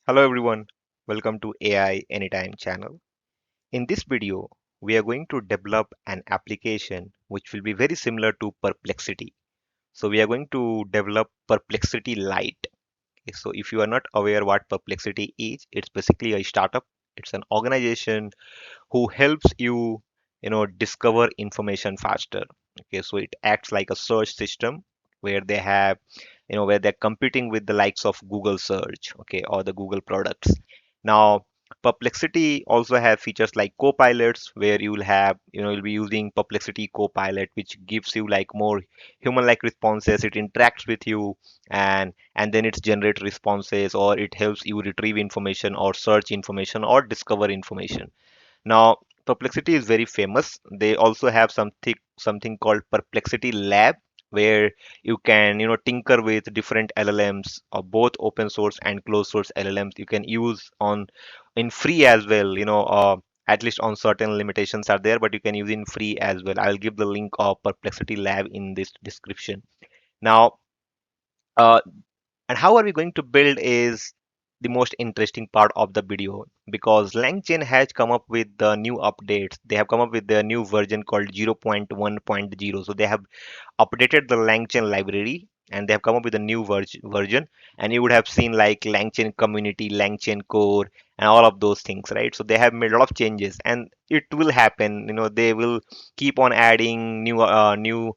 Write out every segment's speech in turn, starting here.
Hello everyone, welcome to AI Anytime channel. In this video, we are going to develop an application which will be very similar to Perplexity. So we are going to develop Perplexity Lite. Okay, so if you are not aware what Perplexity is, it's basically a startup. It's an organization who helps you discover information faster. Okay, so it acts like a search system where they have where they're competing with the likes of Google search, okay, or the Google products. Now Perplexity also have features like copilots where you'll have you'll be using Perplexity Copilot, which gives you like more human like responses. It interacts with you and then it generates responses, or it helps you retrieve information or search information or discover information. Now, Perplexity is very famous. They also have something called Perplexity Lab, where you can tinker with different LLMs, or both open source and closed source LLMs. You can use on in free as well. At least on certain limitations are there, but you can use in free as well. I'll give the link of Perplexity Lab in this description. Now, uh, and how are we going to build is the most interesting part of the video, because LangChain has come up with the new updates. They have come up with the new version called 0.1.0. So they have updated the LangChain library and they have come up with a new version. And you would have seen like LangChain community, LangChain core, and all of those things, right? So they have made a lot of changes, and it will happen. They will keep on adding new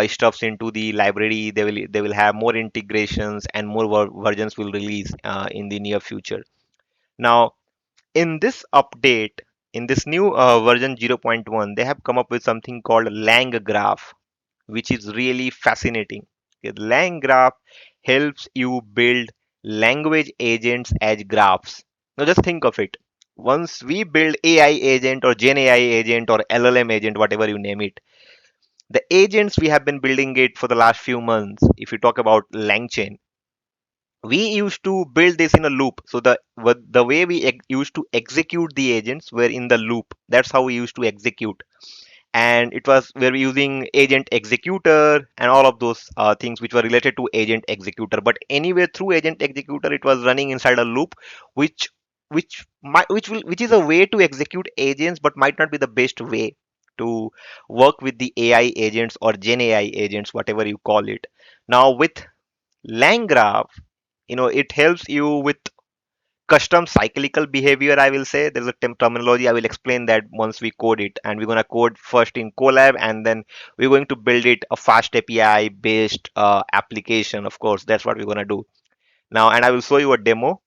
stuffs into the library. They will have more integrations and more versions will release in the near future. Now, in this update, in this new version 0.1, they have come up with something called LangGraph, which is really fascinating. Okay, LangGraph helps you build language agents as graphs. Now just think of it. Once we build AI agent or Gen AI agent or LLM agent, whatever you name it, the agents we have been building it for the last few months. If you talk about LangChain, we used to build this in a loop. So the way we used to execute the agents were in the loop. That's how we used to execute, and it was we were using agent executor and all of those things which were related to agent executor. But anyway, through agent executor, it was running inside a loop, which which is a way to execute agents, but might not be the best way to work with the AI agents or Gen AI agents, whatever you call it. Now with LangGraph, it helps you with custom cyclical behavior. I will say there's a terminology. I will explain that once we code it, and we're going to code first in Colab, and then we're going to build it a fast API based application. Of course, that's what we're going to do now, and I will show you a demo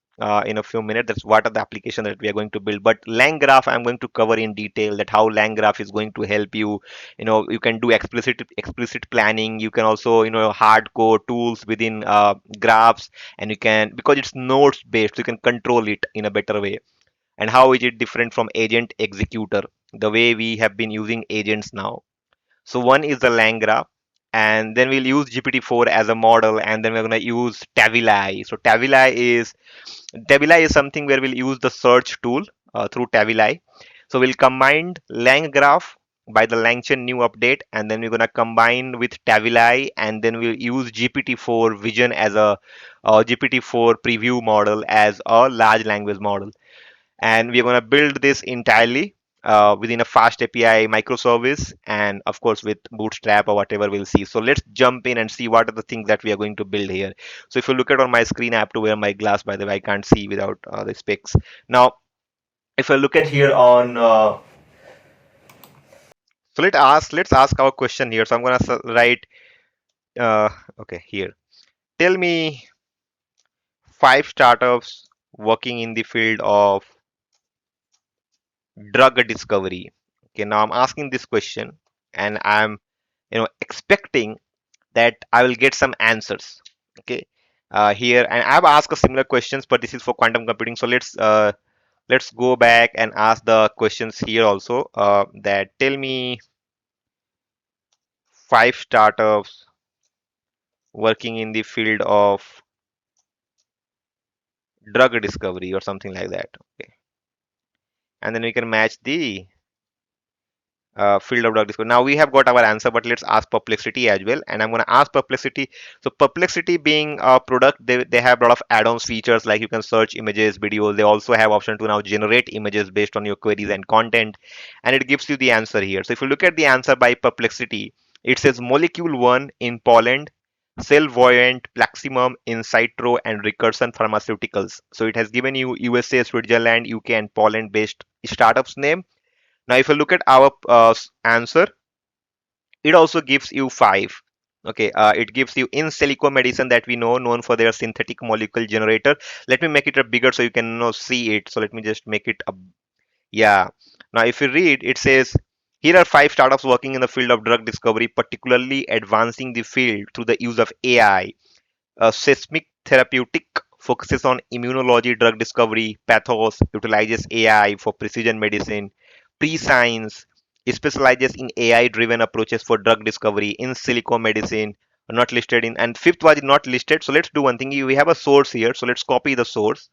in a few minutes. That's what are the application that we are going to build. But LangGraph, I'm going to cover in detail that how LangGraph is going to help you. You can do explicit planning. You can also hardcore tools within graphs, and you can, because it's nodes based, you can control it in a better way. And how is it different from agent executor, the way we have been using agents now? So one is the LangGraph, and then we'll use GPT-4 as a model, and then we're going to use Tavily. So Tavily is something where we'll use the search tool through Tavily. So we'll combine LangGraph by the LangChain new update, and then we're going to combine with Tavily, and then we'll use GPT-4 Vision as a GPT-4 preview model as a large language model, and we're going to build this entirely within a fast API microservice, and of course with Bootstrap or whatever we'll see. So let's jump in and see what are the things that we are going to build here. So if you look at on my screen, I have to wear my glass, by the way. I can't see without the specs. Now, if I look at here on, so let's ask our question here. So I'm gonna write, uh, okay, here. Tell me five startups working in the field of drug discovery. Okay, now I'm asking this question, and I'm expecting that I will get some answers. Okay, here, and I've asked a similar questions, but this is for quantum computing. So let's go back and ask the questions here also. That tell me five startups working in the field of drug discovery or something like that. Okay, and then we can match the field of drug discovery. Now we have got our answer, but let's ask Perplexity as well. And I'm going to ask Perplexity. So Perplexity being a product, they have a lot of add-ons features like you can search images, videos. They also have option to now generate images based on your queries and content, and it gives you the answer here. So if you look at the answer by Perplexity, it says molecule 1 in Poland, cell voyant, plaximum in Citro and Recursion Pharmaceuticals. So it has given you USA, Switzerland, UK, and Poland based startups name. Now, if you look at our answer, it also gives you five. Okay, it gives you in silico medicine that we know, known for their synthetic molecule generator. Let me make it a bigger so you can see it. So let me just make it a yeah. Now, if you read, it says here are five startups working in the field of drug discovery, particularly advancing the field through the use of AI. Seismic Therapeutic focuses on immunology drug discovery. Pathos utilizes AI for precision medicine. Prescience specializes in AI-driven approaches for drug discovery. In silico medicine, not listed in, and fifth was not listed. So let's do one thing. We have a source here. So let's copy the source,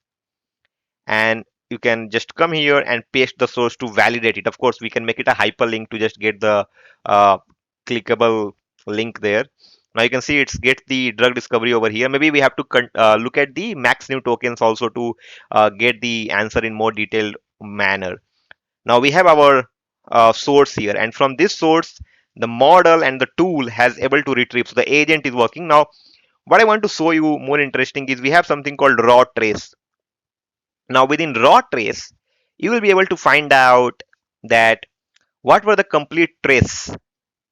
and you can just come here and paste the source to validate it. Of course, we can make it a hyperlink to just get the uh, clickable link there. Now you can see it's get the drug discovery over here. Maybe we have to look at the max new tokens also to get the answer in more detailed manner. Now we have our source here, and from this source, the model and the tool has able to retrieve. So the agent is working. Now, what I want to show you more interesting is we have something called raw trace. Now within raw trace, you will be able to find out that what were the complete trace.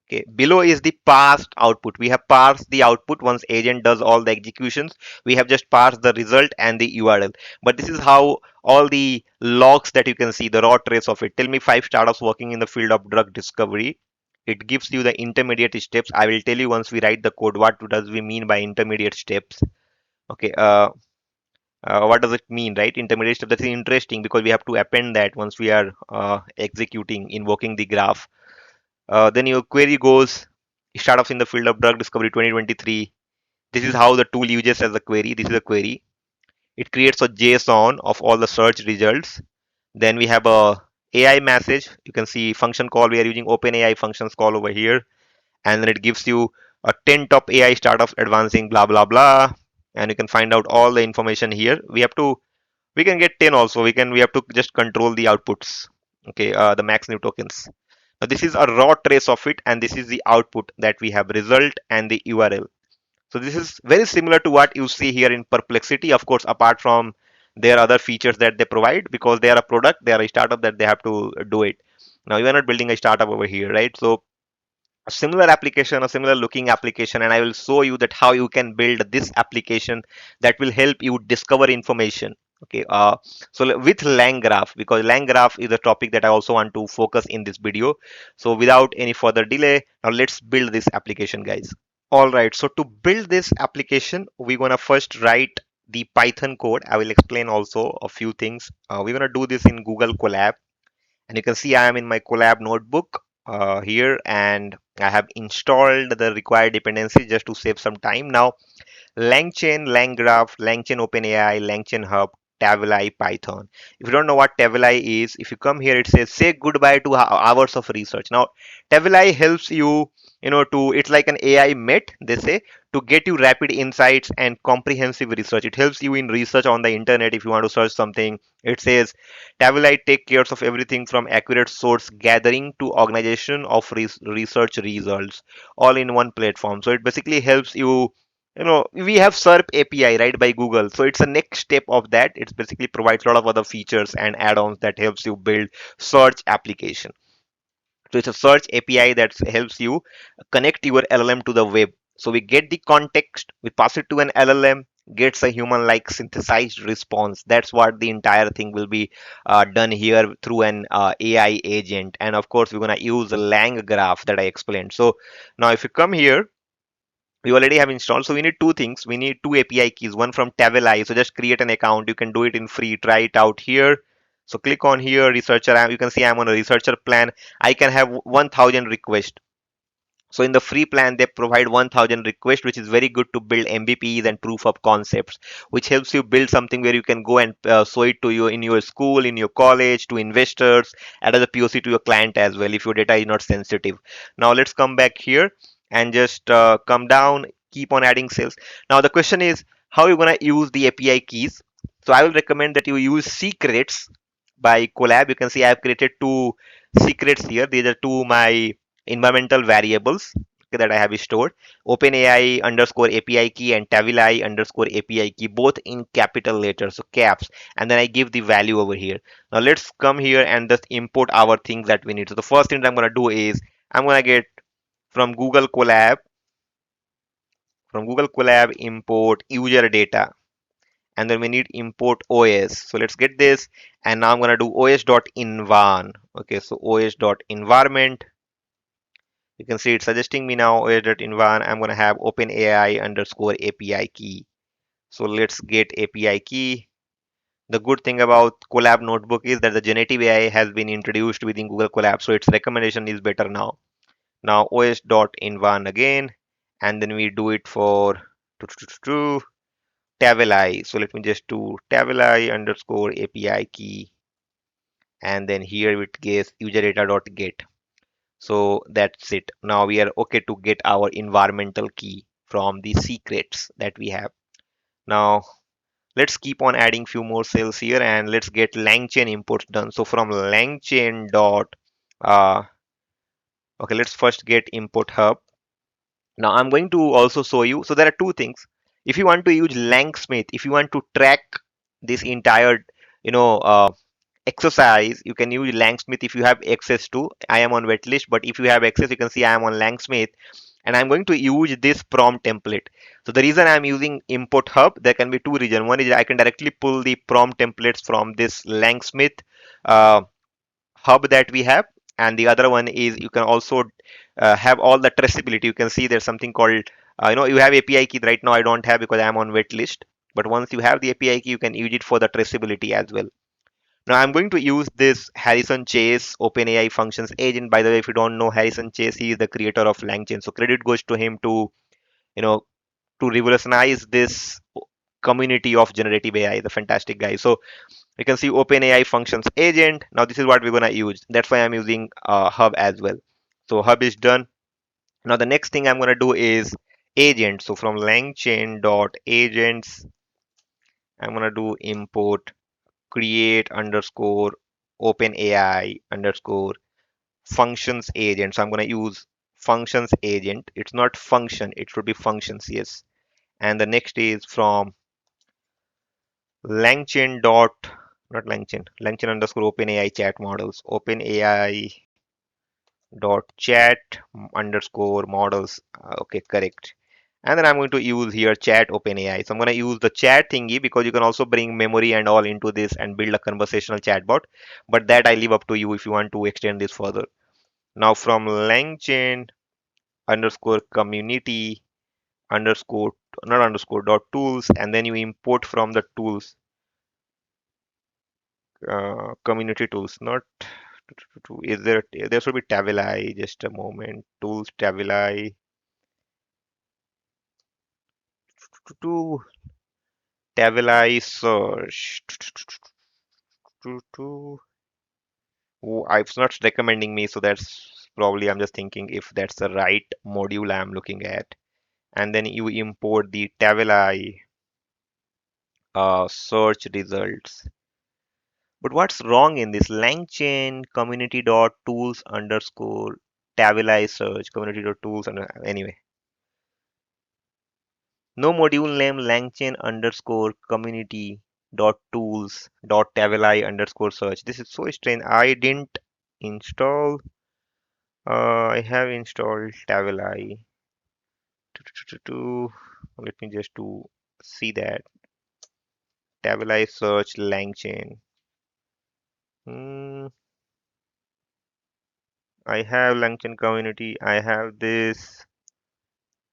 Okay, below is the parsed output. We have parsed the output once agent does all the executions. We have just parsed the result and the URL. But this is how all the logs that you can see, the raw trace of it. Tell me five startups working in the field of drug discovery. It gives you the intermediate steps. I will tell you once we write the code what does we mean by intermediate steps. Okay, what does it mean, right? Intermediate step. That's interesting because we have to append that once we are executing, invoking the graph. Then your query goes startups in the field of drug discovery 2023. This is how the tool uses as a query. This is a query. It creates a JSON of all the search results. Then we have a AI message. You can see function call. We are using OpenAI functions call over here, and then it gives you a 10 top AI startups advancing blah blah blah, and you can find out all the information here. We can get 10 also. We have to just control the outputs. Okay, the max new tokens. Now this is a raw trace of it, and this is the output that we have, result and the URL. So this is very similar to what you see here in Perplexity. Of course, apart from their other features that they provide, because they are a product, they are a startup that they have to do it. Now you are not building a startup over here, right? So a similar application, a similar looking application, and I will show you that how you can build this application that will help you discover information. Okay, so with LangGraph, because LangGraph is a topic that I also want to focus in this video. So without any further delay, now let's build this application, guys. All right, so to build this application, we're gonna first write the Python code. I will explain also a few things. We're gonna do this in Google Colab, and you can see I am in my Colab notebook here, and I have installed the required dependencies just to save some time. Now, LangChain, LangGraph, LangChain OpenAI, LangChain Hub, Tavily Python. If you don't know what Tavily is, if you come here, it says say goodbye to hours of research. Now, Tavily helps you, to it's like an AI Met, they say, to get you rapid insights and comprehensive research. It helps you in research on the internet if you want to search something. It says Tavily take care of everything from accurate source gathering to organization of research results, all in one platform. So it basically helps you. We have SERP API, right, by Google. So it's a next step of that. It basically provides a lot of other features and add-ons that helps you build search application. So it's a search API that helps you connect your LLM to the web. So we get the context, we pass it to an LLM, gets a human-like synthesized response. That's what the entire thing will be done here through an AI agent. And of course, we're gonna use the LangGraph that I explained. So now if you come here, we already have installed. So we need two things. We need two API keys, one from Tavily. So just create an account. You can do it in free. Try it out here. So click on here, researcher. You can see I'm on a researcher plan. I can have 1000 requests. So in the free plan, they provide 1000 requests, which is very good to build MVPs and proof of concepts, which helps you build something where you can go and show it to you in your school, in your college, to investors, and as a POC to your client as well, if your data is not sensitive. Now let's come back here and just come down, keep on adding cells. Now the question is, how you're gonna use the API keys? So I will recommend that you use secrets by Collab. You can see I have created two secrets here. These are two my environmental variables, okay, that I have stored. OpenAI underscore API key and Tavily underscore API key, both in capital letters, so caps. And then I give the value over here. Now let's come here and just import our things that we need. So the first thing that I'm going to do is I'm going to get from Google Colab, import user data. And then we need import OS. So let's get this. And now I'm going to do os.envan. Okay, so os.environment. You can see it's suggesting me now os.envan. I'm going to have OpenAI underscore API key. So let's get API key. The good thing about Colab Notebook is that the generative AI has been introduced within Google Colab, so its recommendation is better now. Now os.envan again, and then we do it for Tavily. So let me just do Tavily underscore API key, and then here it gives user data.get. So that's it. Now we are okay to get our environmental key from the secrets that we have. Now let's keep on adding few more cells here and let's get LangChain imports done. So from LangChain dot, uh, okay, let's first get import hub. Now I'm going to also show you. So there are two things. If you want to use LangSmith, if you want to track this entire, you know, exercise, you can use LangSmith if you have access to. I am on waitlist, but if you have access, you can see I am on LangSmith, and I'm going to use this prompt template. So the reason I'm using import hub, there can be two reasons. One is I can directly pull the prompt templates from this LangSmith uh, hub that we have, and the other one is you can also have all the traceability. You can see there's something called you have API key. Right now I don't have because I'm on waitlist, but once you have the API key, you can use it for the traceability as well. Now I'm going to use this Harrison Chase OpenAI functions agent. By the way, if you don't know Harrison Chase, he is the creator of LangChain. So credit goes to him to, you know, to revolutionize this community of generative AI, the fantastic guy. So you can see OpenAI functions agent. Now this is what we're gonna use. That's why I'm using Hub as well. So Hub is done. Now the next thing I'm gonna do is agent. So from LangChain dot agents, I'm gonna do import create underscore OpenAI underscore functions agent. So I'm going to use functions agent. It's not function, it should be functions, yes. And the next is from LangChain dot, not LangChain, LangChain underscore OpenAI chat models, OpenAI dot chat underscore models. Okay, correct. And then I'm going to use here chat OpenAI. So I'm going to use the chat thingy because you can also bring memory and all into this and build a conversational chatbot. But that I leave up to you if you want to extend this further. Now from LangChain underscore community underscore, not underscore, dot tools, and then you import from the tools, community tools, not is there should be Tavily, just a moment, tools Tavily to Tavily search to it's not recommending me, so that's probably I'm just thinking if that's the right module I'm looking at. And then you import the Tavily search results. But what's wrong in this LangChain community dot tools underscore Tavily search community dot tools under anyway. No module name LangChain underscore community dot tools dot Tavily underscore search. This is so strange. I didn't install. I have installed Tavily. Let me just to see that Tavily search LangChain. Hmm, I have LangChain community. I have this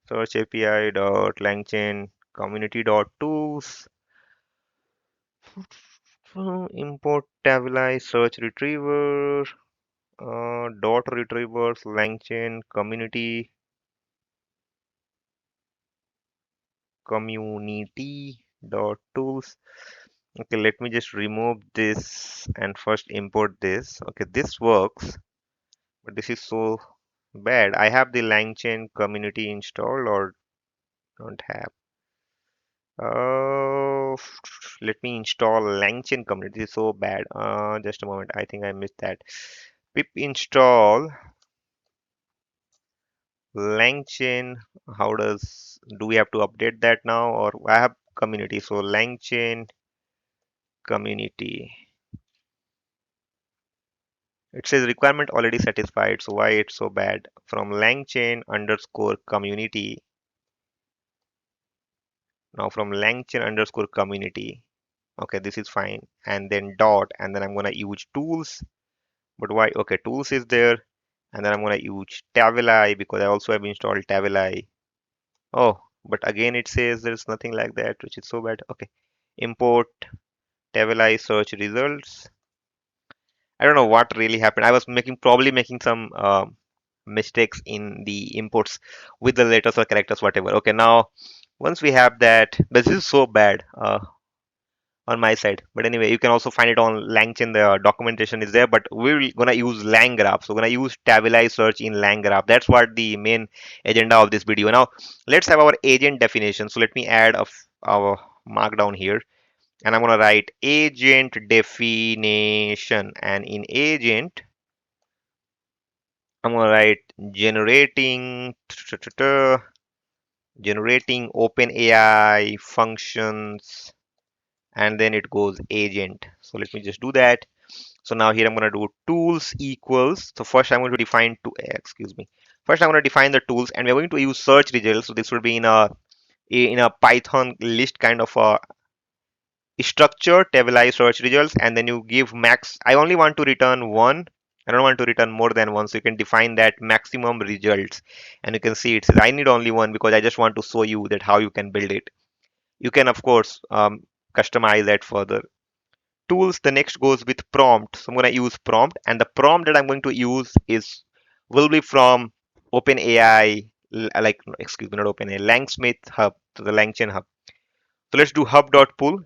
search API dot LangChain community dot tools. Import Tavily search retriever dot retrievers LangChain community. community dot tools. Okay, let me just remove this and first import this. Okay, this works, but this is so bad. I have the LangChain community installed or don't have. Uh, Let me install LangChain community. This is so bad. Just a moment. I think I missed that. Pip install LangChain. How do we have to update that now? Or I have community. So LangChain community. It says requirement already satisfied. So why it's so bad? From LangChain underscore community. Now from LangChain underscore community. Okay, this is fine. And then dot, and then I'm gonna use tools. But why? Okay, tools is there, and then I'm gonna use Tavily because I also have installed Tavily. Oh, but again it says there's nothing like that, which is so bad. Okay, import Tavily search results. I don't know what really happened. I was probably making some mistakes in the imports with the letters or characters, whatever. Okay, now once we have that, but this is so bad. On my side. But anyway, you can also find it on LangChain. The documentation is there, but we're gonna use LangGraph. So we're gonna use Tavily search in LangGraph. That's what the main agenda of this video. Now let's have our agent definition. So let me add our markdown here, and I'm gonna write agent definition. And in agent, I'm gonna write generating OpenAI functions, and then it goes agent. So let me just do that. So now here I'm going to do tools equals. So first I'm going to define excuse me. First I'm going to define the tools, and we're going to use search results. So this will be in a Python list kind of a structure, tabularize search results, and then you give max. I only want to return one. I don't want to return more than one. So you can define that maximum results, and you can see it says I need only one because I just want to show you that how you can build it. You can of course customize that further. Tools, the next goes with prompt. So I'm going to use prompt, and the prompt that I'm going to use is will be from OpenAI, like excuse me, not OpenAI, Langsmith Hub, to the LangChain Hub. So let's do hub.pull,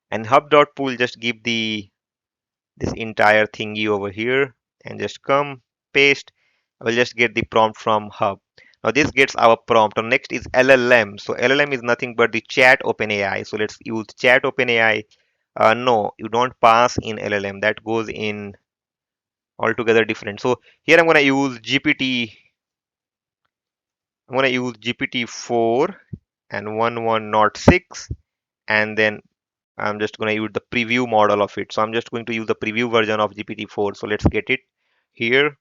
and hub.pull just give this entire thingy over here, and just come paste. I will just get the prompt from hub. Now this gets our prompt. Now next is LLM. So LLM is nothing but the chat OpenAI. So let's use chat OpenAI. No, you don't pass in LLM. That goes in altogether different. So here I'm going to use GPT. I'm going to use GPT4 and 1106, and then I'm just going to use the preview model of it. So I'm just going to use the preview version of GPT-4. So let's get it here.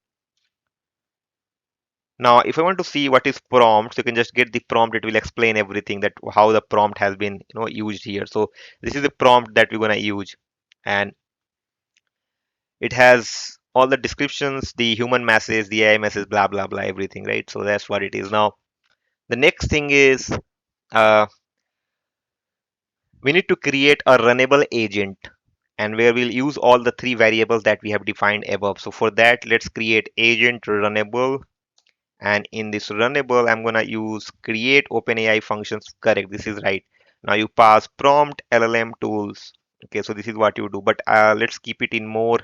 Now, if I want to see what is prompt, so you can just get the prompt. It will explain everything that how the prompt has been, used here. So this is the prompt that we're going to use, and it has all the descriptions, the human message, the AI message, blah blah blah, everything, right? So that's what it is. Now, the next thing is uh, we need to create a runnable agent, and where we'll use all the three variables that we have defined above. So for that, let's create agent runnable. And in this runnable, I'm gonna use create OpenAI functions. Correct, this is right. Now you pass prompt LLM tools. Okay, so this is what you do. But let's keep it in more.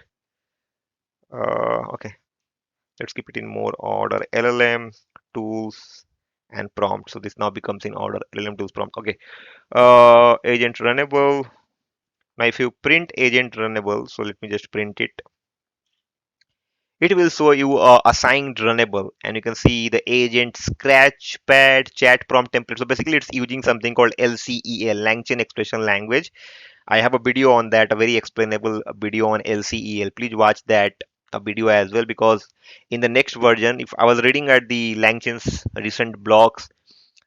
Okay, let's keep it in more order. LLM tools and prompt. So this now becomes in order. LLM tools prompt. Okay. Agent runnable. Now if you print agent runnable, so let me just print it. It will show you assigned runnable, and you can see the agent scratchpad chat prompt template. So basically it's using something called LCEL, LangChain expression language. I have a video on that, a very explainable video on LCEL. Please watch that video as well, because in the next version, if I was reading at the LangChain's recent blogs,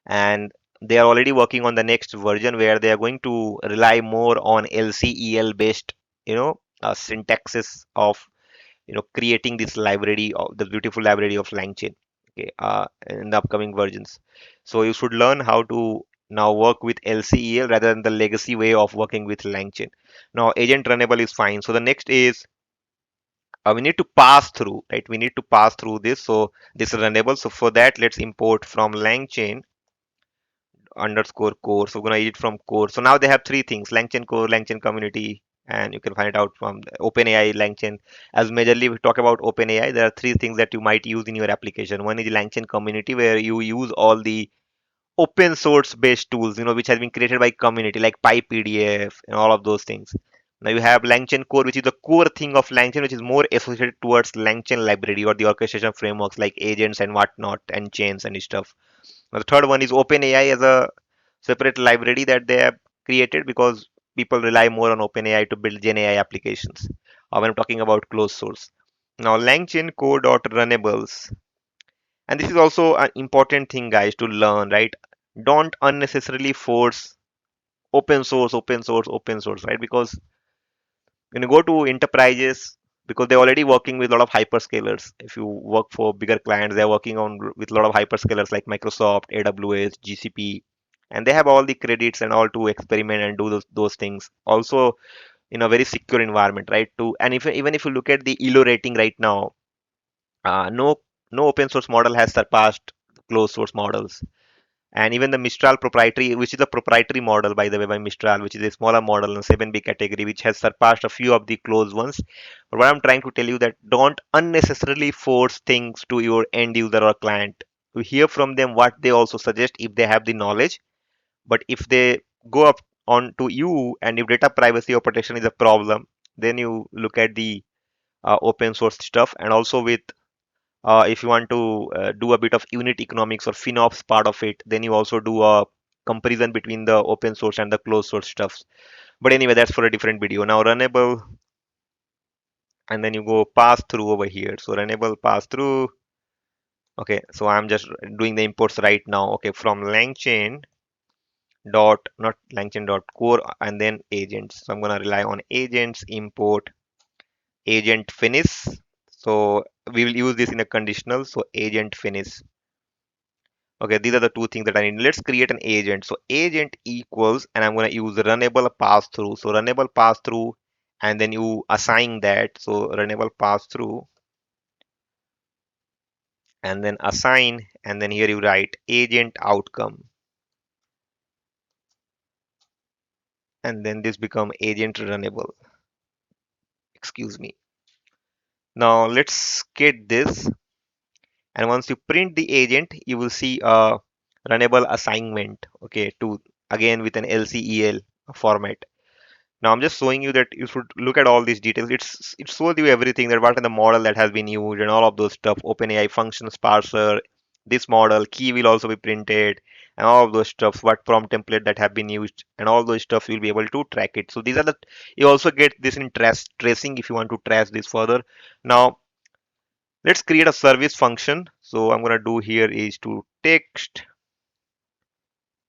and they are already working on the next version where they are going to rely more on LCEL based, syntaxes of creating this library of the beautiful library of LangChain. Okay, in the upcoming versions. So you should learn how to now work with LCEL rather than the legacy way of working with LangChain. Now agent runnable is fine. So the next is we need to pass through, right? We need to pass through this. So this is runnable. So for that, let's import from LangChain underscore core. So we're gonna use it from core. So now they have three things: LangChain core, LangChain community, and you can find it out from the OpenAI LangChain. As majorly we talk about OpenAI, there are three things that you might use in your application. One is LangChain community, where you use all the open source based tools, which has been created by community like PyPDF and all of those things. Now you have LangChain core, which is the core thing of LangChain, which is more associated towards LangChain library or the orchestration frameworks like agents and whatnot and chains and stuff. Now the third one is OpenAI as a separate library that they have created because people rely more on OpenAI to build Gen AI applications. When I'm talking about closed source. Now LangChain core.runables, and this is also an important thing, guys, to learn, right? Don't unnecessarily force open source, open source, open source, right? Because when you go to enterprises, because they're already working with a lot of hyperscalers. If you work for bigger clients, they're working on with a lot of hyperscalers like Microsoft, AWS, GCP, and they have all the credits and all to experiment and do those things. Also, in a very secure environment, right? To and if even if you look at the ELO rating right now, no open source model has surpassed closed source models. And even the Mistral proprietary, which is a proprietary model, by the way, by Mistral, which is a smaller model in 7B category, which has surpassed a few of the closed ones. But what I'm trying to tell you that don't unnecessarily force things to your end user or client. To hear from them what they also suggest if they have the knowledge. But if they go up on to you and if data privacy or protection is a problem, then you look at the open source stuff. And also with if you want to do a bit of unit economics or FinOps part of it, then you also do a comparison between the open source and the closed source stuffs. But anyway, that's for a different video. Now runnable, and then you go pass through over here. So runnable pass through. Okay, so I'm just doing the imports right now. Okay, from LangChain dot not LangChain dot core and then agents. So I'm gonna rely on agents import agent finish. So we will use this in a conditional. So agent finish. Okay, these are the two things that I need. Let's create an agent. So agent equals, and I'm going to use runnable pass through. So runnable pass through, and then you assign that. So runnable pass through, and then assign, and then here you write agent outcome, and then this become agent runnable. Excuse me. Now let's get this, and once you print the agent, you will see a runnable assignment. Okay, to again with an LCEL format. Now I'm just showing you that you should look at all these details. It shows you everything that what in the model that has been used and all of those stuff. OpenAI functions parser, this model key will also be printed, and all of those stuff. What prompt template that have been used, and all those stuff you'll be able to track it. So these are the you also get this in tracing if you want to trace this further. Now let's create a service function. So I'm gonna do here is to text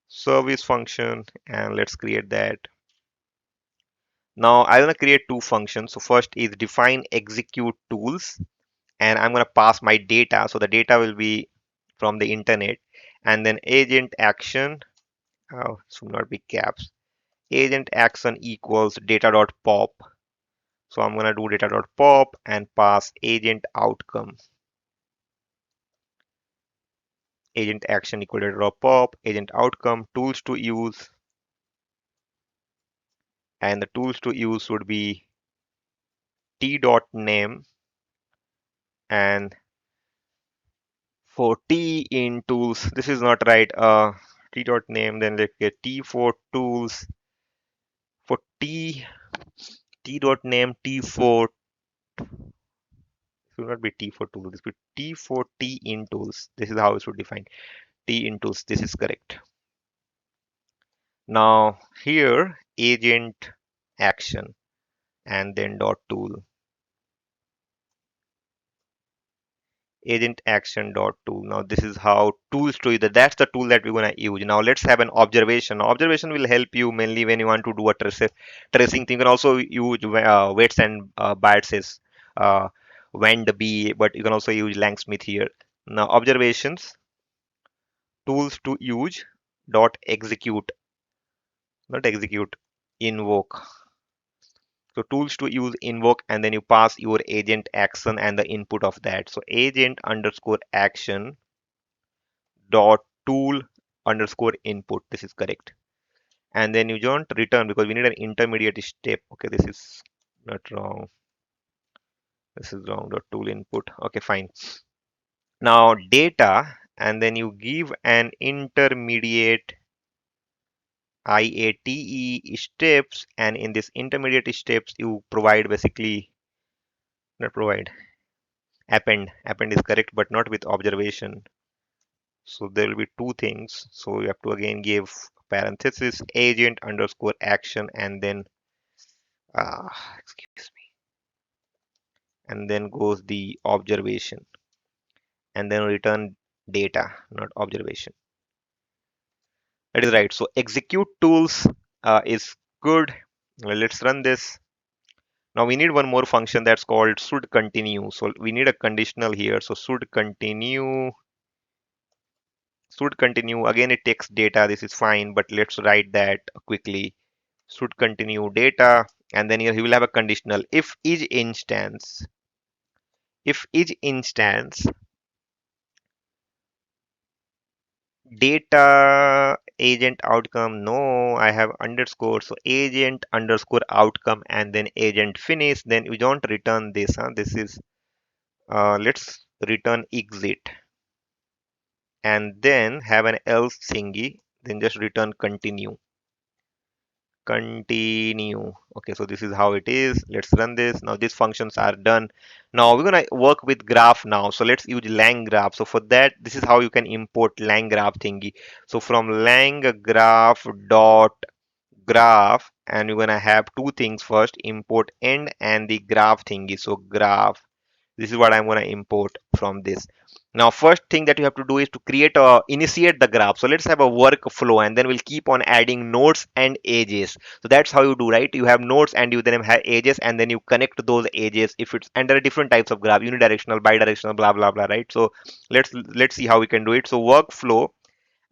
service function, and let's create that. Now I'm going to create two functions. So first is define execute tools, and I'm going to pass my data. So the data will be from the internet, and then agent action. Oh, should not be caps. Agent action equals data.pop. So I'm going to do data.pop and pass agent outcome. Agent action equal data.pop, agent outcome, tools to use, and the tools to use would be t.name, and for T in tools, this is not right. T dot name, then let's get T for tools. For T dot name T4 should not be T for tools. This would be T for T in tools. This is how it should define T in tools. This is correct. Now here agent action and then dot tool. Agent action dot tool. Now this is how tools to either that's the tool that we're going to use. Now let's have an observation. Observation will help you mainly when you want to do a tracing thing. You can also use weights and biases, uh, wend b, but you can also use langsmith here. Now observations tools to use dot execute, not execute, invoke. So tools to use invoke, and then you pass your agent action and the input of that. So agent underscore action dot tool underscore input. This is correct. And then you don't return because we need an intermediate step. Okay, this is not wrong. This is wrong. Dot tool input. Okay, fine. Now data, and then you give an intermediate IATE steps, and in this intermediate steps you provide basically not provide append is correct but not with observation. So there will be two things. So you have to again give parenthesis agent underscore action and then excuse me, and then goes the observation and then return data, not observation. That is right. So execute tools is good. Well, let's run this. Now we need one more function that's called should continue. So we need a conditional here. So should continue. Again, it takes data. This is fine, but let's write that quickly. Should continue data, and then here he will have a conditional. If each instance data agent outcome, no, I have underscore, so agent underscore outcome and then agent finish, then we don't return this, huh? This is let's return exit and then have an else thingy, then just return continue. Okay, so this is how it is. Let's run this. Now these functions are done. Now we're gonna work with graph now. So let's use LangGraph. So for that, this is how you can import LangGraph thingy. So from LangGraph dot graph, and you're gonna have two things. First, import end and the graph thingy. So graph, this is what I'm going to import from this. Now first thing that you have to do is to create a initiate the graph. So let's have a workflow and then we'll keep on adding nodes and edges. So that's how you do, right? You have nodes and you then have edges and then you connect those edges. If it's, and there are different types of graph, unidirectional, bidirectional, blah blah blah, right? So let's see how we can do it. So workflow,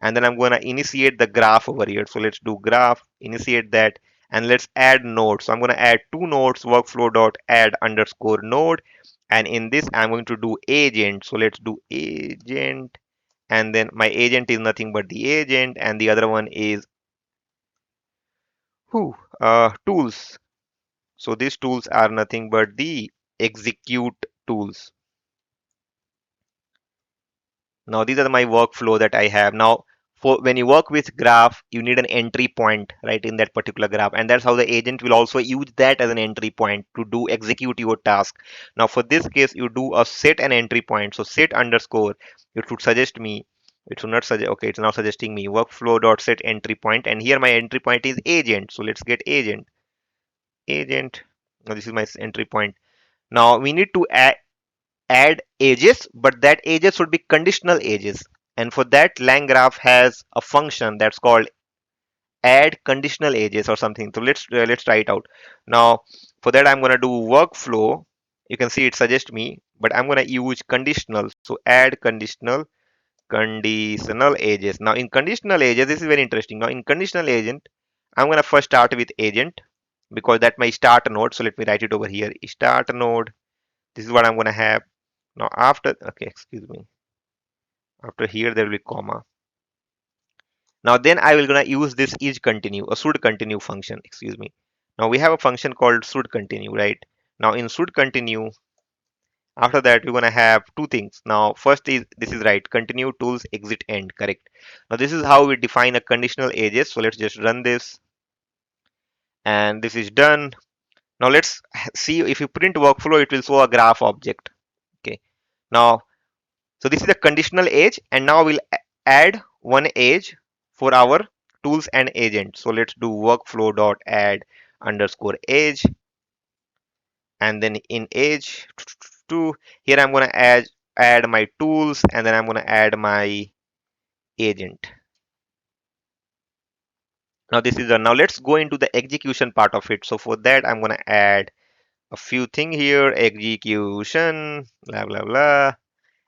and then I'm going to initiate the graph over here. So let's do graph, initiate that, and let's add nodes. So I'm going to add two nodes, workflow dot add underscore node, and in this I'm going to do agent. So let's do agent, and then my agent is nothing but the agent, and the other one is tools. So these tools are nothing but the execute tools. Now these are my workflow that I have. Now for when you work with graph, you need an entry point right in that particular graph, and that's how the agent will also use that as an entry point to do execute your task. Now for this case, you do a set an entry point. So set underscore, it should suggest me. It should not suggest. Okay, it's now suggesting me workflow dot set entry point, and here my entry point is agent. So let's get agent. Now this is my entry point. Now we need to add edges, but that edges should be conditional edges. And for that, LangGraph has a function that's called add conditional edges or something. So let's try it out. Now, for that, I'm gonna do workflow. You can see it suggests me, but I'm gonna use conditional. So add conditional edges. Now in conditional edges, this is very interesting. Now in conditional agent, I'm gonna first start with agent because that's my start node. So let me write it over here. Start node. This is what I'm gonna have. Now after, okay, excuse me. After here there will be comma. Now then I will gonna use this is continue, a should continue function, excuse me. Now we have a function called should continue, right? Now in should continue, after that we're gonna have two things. Now first is, this is right, continue tools exit end, correct? Now this is how we define a conditional edges. So let's just run this, and this is done. Now let's see, if you print workflow, it will show a graph object. Okay. Now, so this is a conditional edge, and now we'll add one edge for our tools and agent. So let's do workflow dot add underscore edge, and then in edge to here I'm gonna add my tools, and then I'm gonna add my agent. Now this is done. Now let's go into the execution part of it. So for that I'm gonna add a few things here, execution, blah blah blah.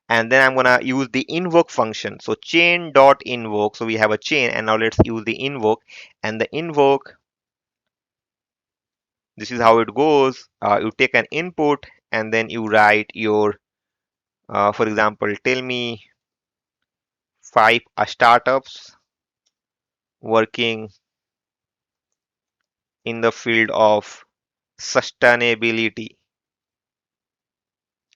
And then I'm gonna use the invoke function. So chain dot invoke. So we have a chain, and now let's use the invoke. And the invoke, this is how it goes. You take an input, and then you write your, for example, tell me five startups. working in the field of sustainability.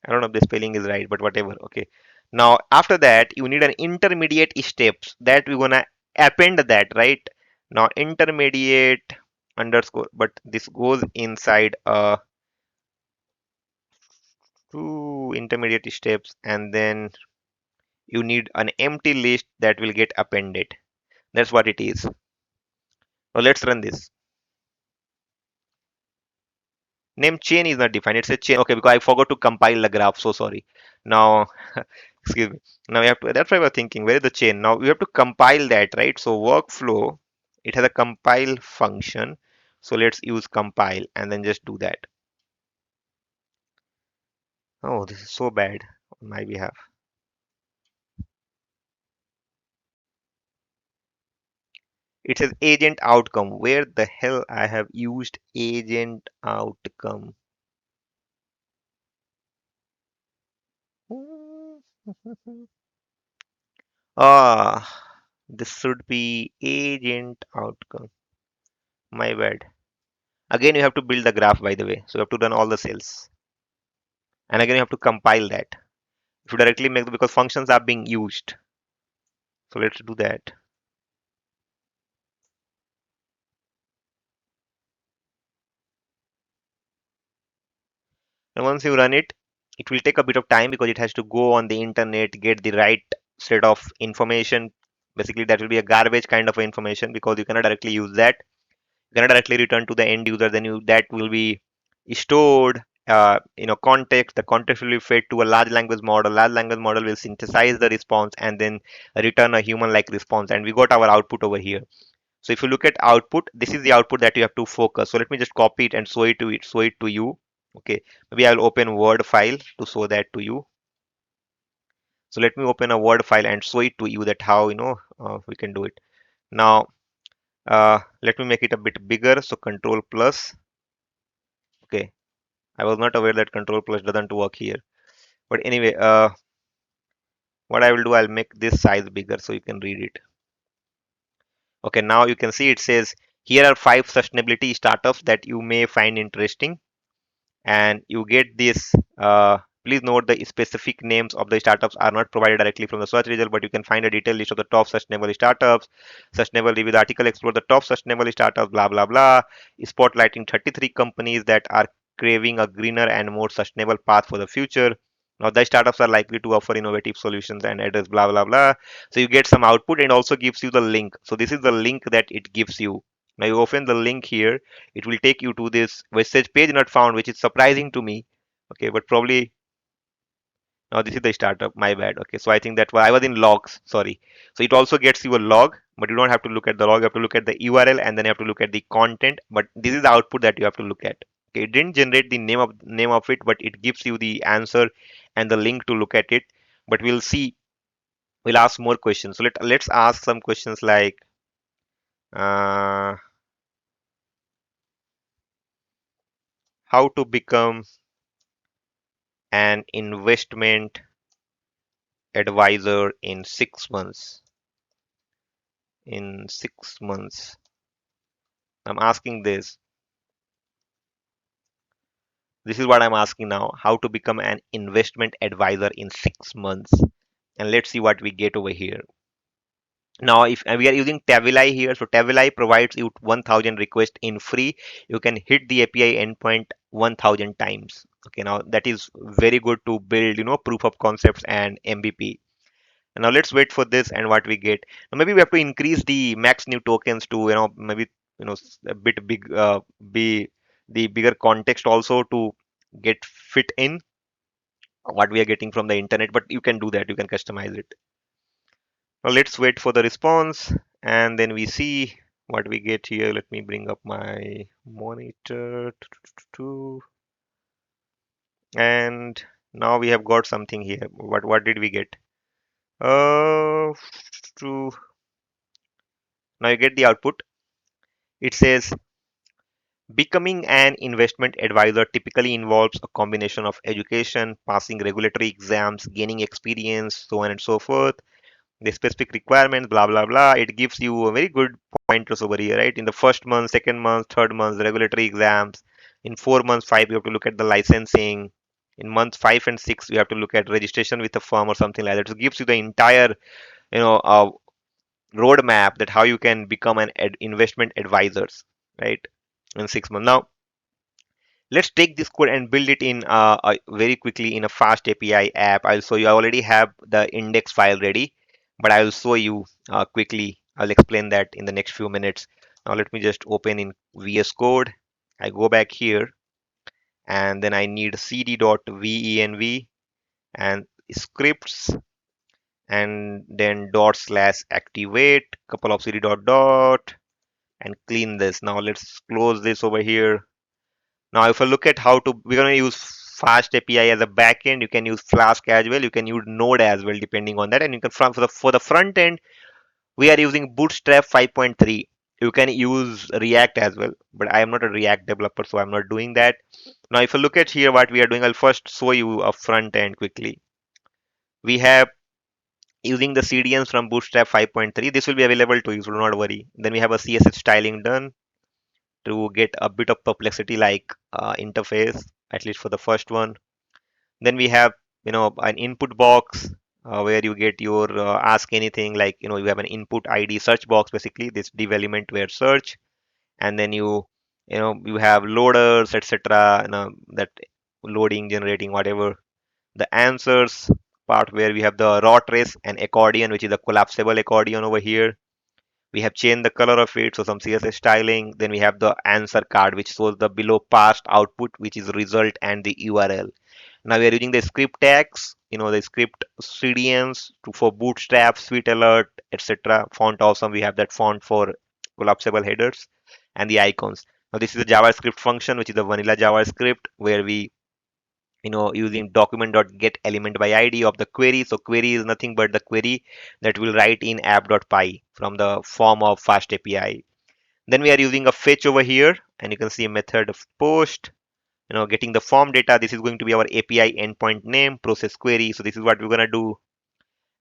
I don't know if the spelling is right, but whatever. Okay. Now, after that, you need an intermediate steps that we're gonna append that, right? Now, intermediate underscore, but this goes inside two intermediate steps, and then you need an empty list that will get appended. That's what it is. Now, let's run this. Name chain is not defined. It's a chain. Okay, because I forgot to compile the graph. So sorry. Now, excuse me. Now we have to. That's why I was thinking. Where is the chain? Now we have to compile that, right? So workflow. It has a compile function. So let's use compile and then just do that. Oh, this is so bad on my behalf. It says agent outcome. Where the hell I have used agent outcome? Ah, this should be agent outcome. My bad. Again, you have to build the graph, by the way. So you have to run all the cells. And again, you have to compile that. If you directly make, because functions are being used. So let's do that. And once you run it, it will take a bit of time because it has to go on the internet, get the right set of information. Basically, that will be a garbage kind of information because you cannot directly use that. You cannot directly return to the end user. Then you that will be stored context. The context will be fed to a large language model. Large language model will synthesize the response and then return a human like response, and we got our output over here. So if you look at output, this is the output that you have to focus. So let me just copy it and show it to you. Okay, maybe I'll open Word file to show that to you. So let me open a Word file and show it to you that how we can do it. Now let me make it a bit bigger. So Control plus. Okay, I was not aware that Control plus doesn't work here. But anyway, what I will do, I'll make this size bigger so you can read it. Okay, now you can see it says here are 5 sustainability startups that you may find interesting, and you get this. Please note the specific names of the startups are not provided directly from the search result, but you can find a detailed list of the top sustainable startups. Sustainable review, the article explore the top sustainable startups, blah blah blah, spotlighting 33 companies that are craving a greener and more sustainable path for the future. Now, the startups are likely to offer innovative solutions and address blah blah blah. So you get some output and also gives you the link. So this is the link that it gives you. Now you open the link here, it will take you to this message page not found, which is surprising to me. Okay, but probably now this is the startup. My bad. Okay, so I think that I was in logs. Sorry. So it also gets you a log, but you don't have to look at the log. You have to look at the URL and then you have to look at the content. But this is the output that you have to look at. Okay, it didn't generate the name of it, but it gives you the answer and the link to look at it. But we'll see. We'll ask more questions. So let's ask some questions like uh, how to become an investment advisor in 6 months. In 6 months, I'm asking this. This is what I'm asking now. How to become an investment advisor in 6 months. And let's see what we get over here. Now, if we are using Tavily here, so Tavily provides you 1000 requests in free. You can hit the API endpoint 1000 times. Okay, now that is very good to build, proof of concepts and MVP. And now let's wait for this and what we get. Now maybe we have to increase the max new tokens to, maybe, a bit big, be the bigger context also to get fit in what we are getting from the internet. But you can do that. You can customize it. Now let's wait for the response and then we see what we get here. Let me bring up my monitor. And now we have got something here. What did we get? Uh, to Now you get the output. It says becoming an investment advisor typically involves a combination of education, passing regulatory exams, gaining experience, so on and so forth. the specific requirements, blah blah blah. It gives you a very good pointers over here, right? In the first month, second month, third month, the regulatory exams. In 4 months, five, you have to look at the licensing. In month 5 and 6, you have to look at registration with a firm or something like that. So it gives you the entire, roadmap that how you can become an investment advisors, right? In 6 months. Now, let's take this code and build it in very quickly in a fast API app. I'll show you. I already have the index file ready, but I will show you quickly. I'll explain that in the next few minutes. Now let me just open in VS Code. I go back here and then I need cd.venv and scripts and then dot slash activate couple of cd dot dot and clean this. Now let's close this over here. Now, if I look at how to, we're going to use Fast API as a backend. You can use Flask as well. You can use Node as well, depending on that. And you can for the front end, we are using Bootstrap 5.3. You can use React as well, but I am not a React developer, so I'm not doing that. Now, if you look at here, what we are doing, I'll first show you a front end quickly. We have using the CDNs from Bootstrap 5.3. This will be available to you, so do not worry. Then we have a CSS styling done to get a bit of perplexity like interface, at least for the first one. Then we have, an input box where you get your ask anything, like, you have an input ID search box, basically this div element where search, and then you have loaders, etc. That loading, generating, whatever. The answers part where we have the raw trace and accordion, which is a collapsible accordion over here. We have changed the color of it, so some CSS styling. Then we have the answer card, which shows the below parsed output, which is result and the URL. Now we are using the script tags, the script CDNs for Bootstrap, Sweet Alert, etc. Font awesome. We have that font for collapsible headers and the icons. Now this is a JavaScript function, which is a vanilla JavaScript where we, using document.get element by ID of the query. So query is nothing but the query that will write in app.py from the form of fast API. Then we are using a fetch over here, and you can see a method of post. Getting the form data. This is going to be our API endpoint name, process query. So this is what we're gonna do.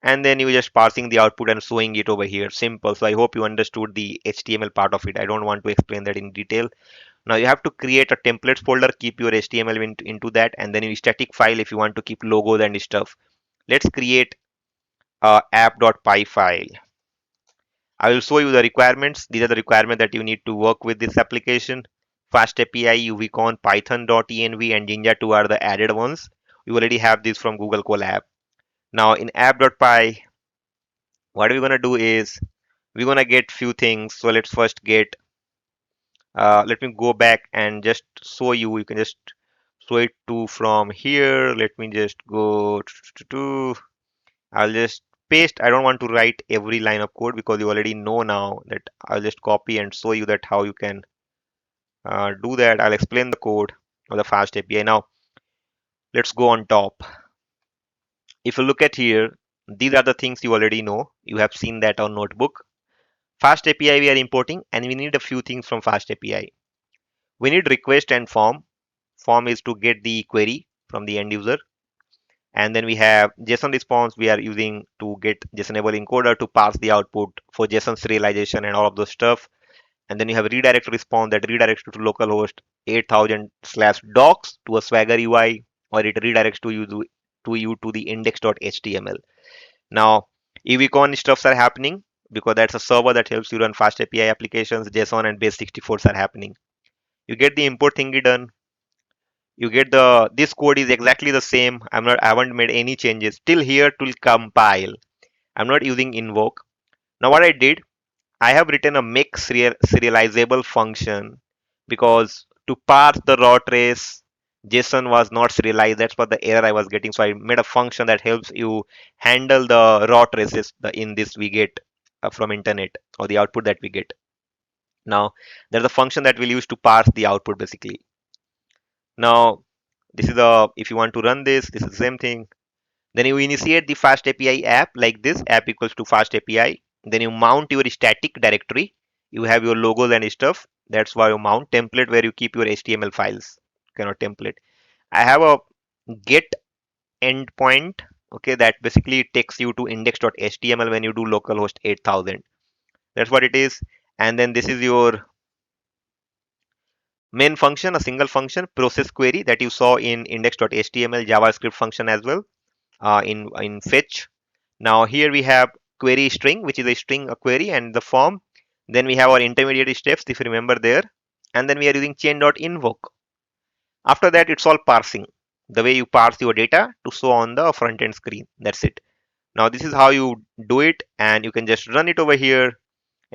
And then you just parsing the output and showing it over here. Simple. So I hope you understood the HTML part of it. I don't want to explain that in detail. Now you have to create a templates folder, keep your HTML into that, and then your static file if you want to keep logos and stuff. Let's create a app.py file. I will show you the requirements. These are the requirements that you need to work with this application. Fast API, UVCon, Python.env, and Jinja 2 are the added ones. You already have this from Google Colab. Now in app.py, what we're gonna do is we're gonna get few things. So let's first get. Let me go back and just show you. You can just show it to from here. Let me just go to. I'll just paste. I don't want to write every line of code because you already know now that. I'll just copy and show you that how you can do that. I'll explain the code of the fast API. Now let's go on top. If you look at here, these are the things you already know. You have seen that on notebook. Fast API we are importing, and we need a few things from fast API. We need request and form. Form is to get the query from the end user. And then we have JSON response. We are using to get JSON-able encoder to parse the output for JSON serialization and all of those stuff. And then you have redirect response that redirects to localhost 8000 slash docs to a Swagger UI, or it redirects to the index.html. Now, EVCon stuffs are happening because that's a server that helps you run fast API applications. JSON and base64s are happening. You get the import thingy done. You get this code is exactly the same. I haven't made any changes till here to compile. I'm not using invoke. Now what I did, I have written a make serializable function because to parse the raw trace, JSON was not serialized. That's what the error I was getting. So I made a function that helps you handle the raw traces in this we get from internet, or the output that we get. Now there's a function that we'll use to parse the output basically. Now this is if you want to run this is the same thing. Then you initiate the fast API app like this, app equals to fast API. Then you mount your static directory. You have your logos and stuff. That's why you mount template where you keep your HTML files. Cannot template. I have a get endpoint Okay, that basically takes you to index.html when you do localhost 8000. That's what it is. And then this is your main function, a single function, process query, that you saw in index.html JavaScript function as well, in fetch. Now here we have query string, which is a string, a query, and the form. Then we have our intermediate steps, if you remember there. And then we are using chain.invoke. After that, it's all parsing. The way you parse your data to show on the front end screen. That's it. Now this is how you do it, and you can just run it over here.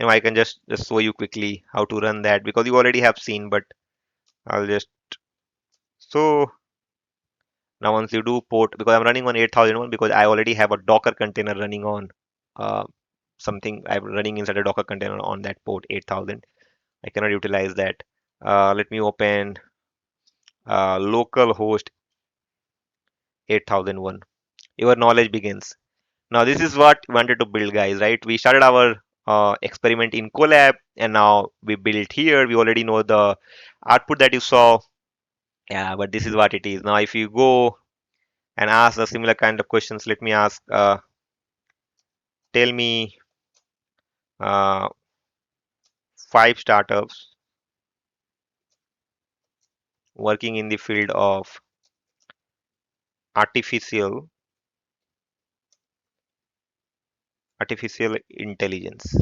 I can just show you quickly how to run that, because you already have seen, but I'll just so now once you do port, because I'm running on 8001, because I already have a Docker container running on uh, something I'm running inside a Docker container on that port 8000. I cannot utilize that. Let me open localhost 8001. Your knowledge begins. Now this is what we wanted to build, guys, right? We started our experiment in Colab, and now we built here. We already know the output that you saw. Yeah, but this is what it is. Now if you go and ask the similar kind of questions, let me ask, tell me uh, 5 startups working in the field of artificial artificial intelligence.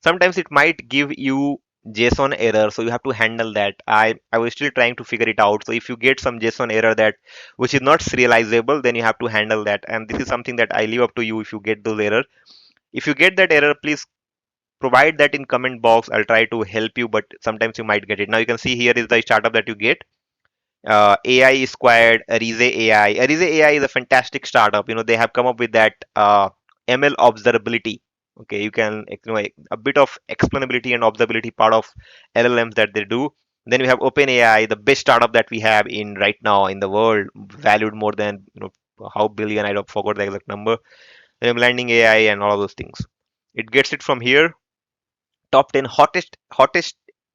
Sometimes it might give you JSON error, so you have to handle that. I was still trying to figure it out. So if you get some JSON error that which is not serializable, then you have to handle that, and this is something that I leave up to you. If you get those error, if you get that error, please provide that in comment box. I'll try to help you, but sometimes you might get it. Now you can see here is the startup that you get. AI Squared, Arize AI. Arize AI is a fantastic startup. They have come up with that ML observability. Okay, you can, a bit of explainability and observability part of LLMs that they do. Then we have OpenAI, the best startup that we have in right now in the world, valued more than how billion. I don't forgot the exact number. Then landing AI and all of those things. It gets it from here. Top 10 hottest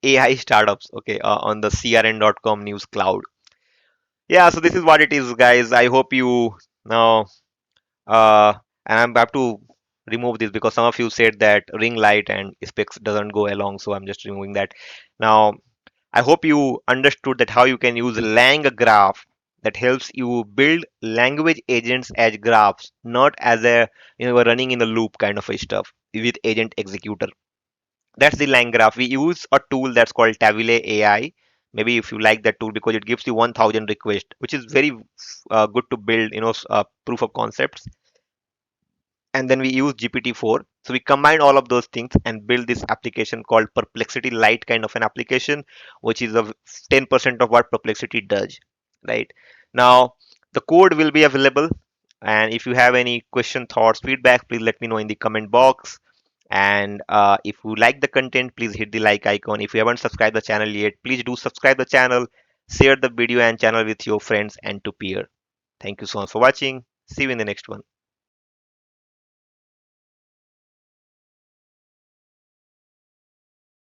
AI startups. Okay, on the crn.com news cloud. Yeah, so this is what it is, guys. I hope you now, uh and I'm about to remove this because some of you said that ring light and specs doesn't go along, so I'm just removing that. Now I hope you understood that how you can use LangGraph, that helps you build language agents as graphs, not as a we're running in a loop kind of a stuff with agent executor. That's the line graph. We use a tool that's called Tavily AI. Maybe if you like that tool, because it gives you 1000 requests, which is very good to build, proof of concepts. And then we use GPT4. So we combine all of those things and build this application called Perplexity Lite, kind of an application, which is of 10% of what Perplexity does. Right now, the code will be available. And if you have any question, thoughts, feedback, please let me know in the comment box. And if you like the content, please hit the like icon. If you haven't subscribed the channel yet, please do subscribe the channel, share the video and channel with your friends and to peer. Thank you so much for watching. See you in the next one.